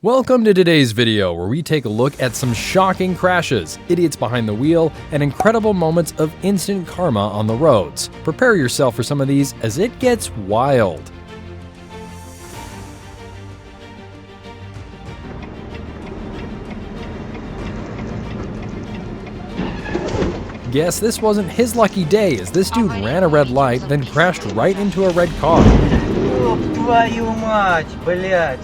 Welcome to today's video, where we take a look at some shocking crashes, idiots behind the wheel, and incredible moments of instant karma on the roads. Prepare yourself for some of these as it gets wild. Guess this wasn't his lucky day, as this dude ran a red light, then crashed right into a red car. Ёб твою мать, блядь!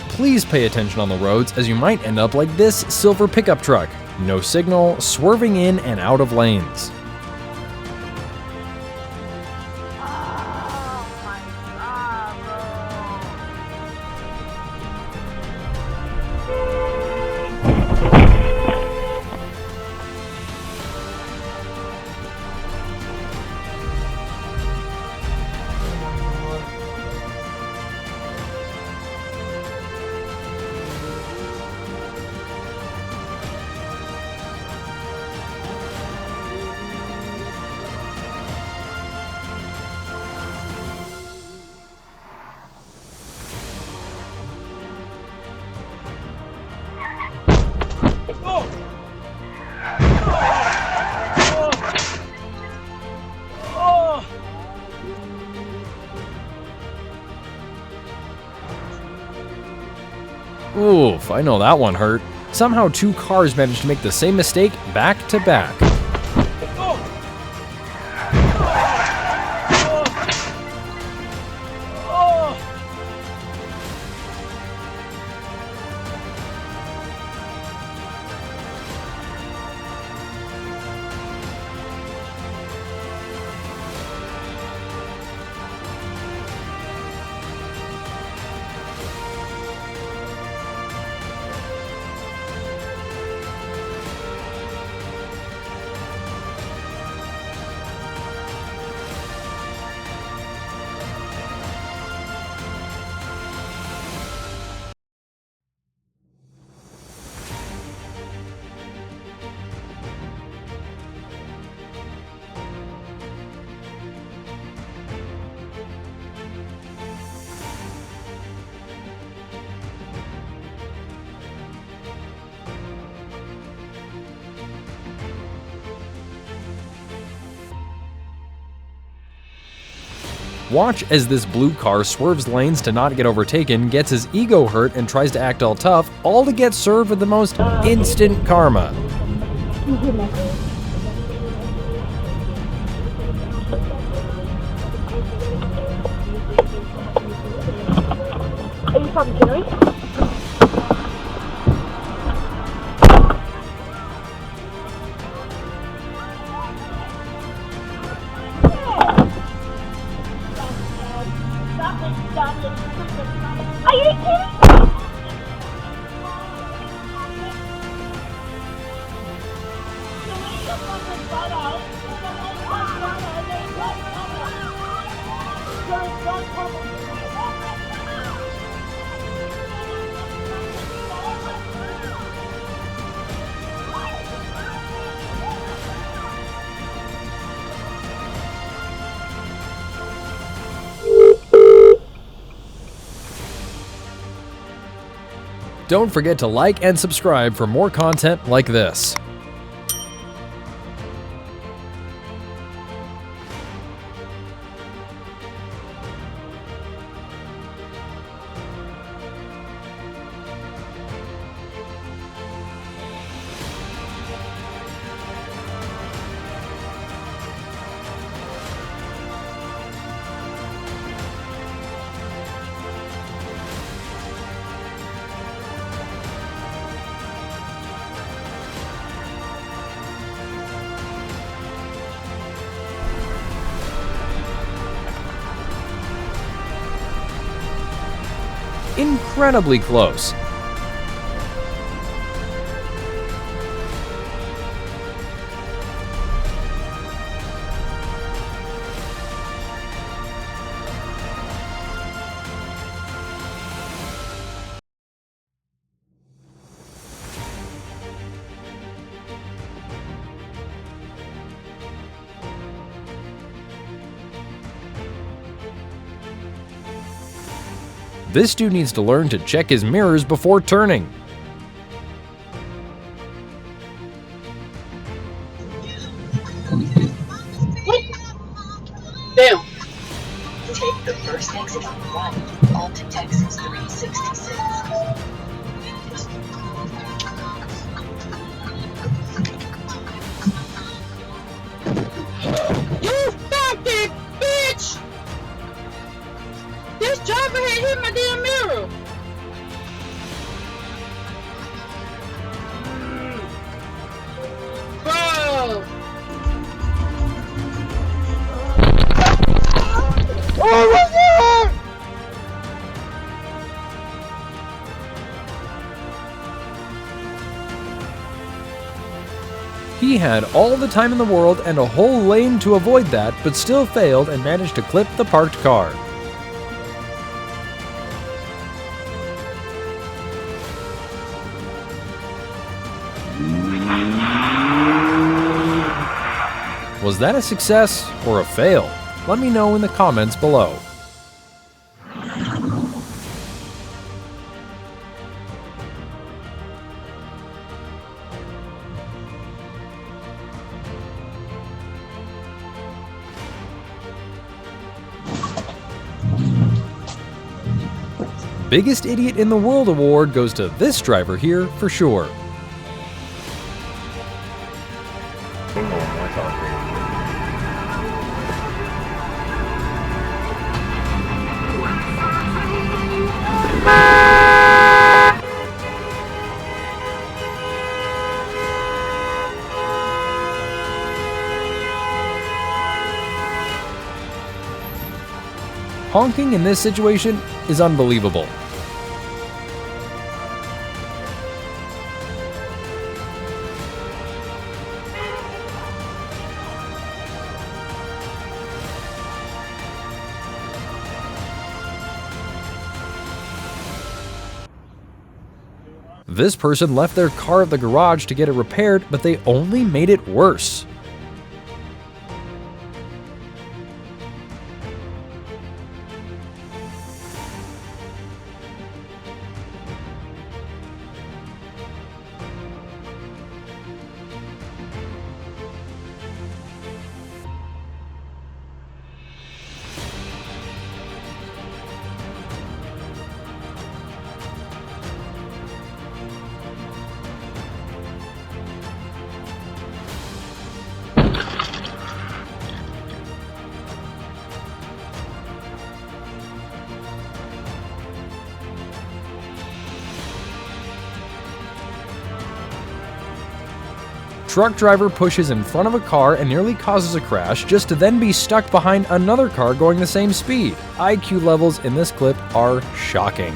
Please pay attention on the roads, as you might end up like this silver pickup truck. No signal, swerving in and out of lanes. Oof, I know that one hurt. Somehow two cars managed to make the same mistake back to back. Watch as this blue car swerves lanes to not get overtaken, gets his ego hurt, and tries to act all tough, all to get served with the most instant karma. Are you from Jerry? Are you kidding? Don't forget to like and subscribe for more content like this. Incredibly close. This dude needs to learn to check his mirrors before turning. Damn. Take the first exit on the right onto Texas 366. You fucking bitch! This driver had hit my damn mirror. Bro. Oh my god! He had all the time in the world and a whole lane to avoid that, but still failed and managed to clip the parked car. Was that a success or a fail? Let me know in the comments below. Biggest Idiot in the World award goes to this driver here for sure. Honking in this situation is unbelievable. This person left their car at the garage to get it repaired, but they only made it worse. Truck driver pushes in front of a car and nearly causes a crash just to then be stuck behind another car going the same speed. IQ levels in this clip are shocking.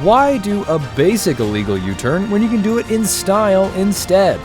Why do a basic illegal U-turn when you can do it in style instead?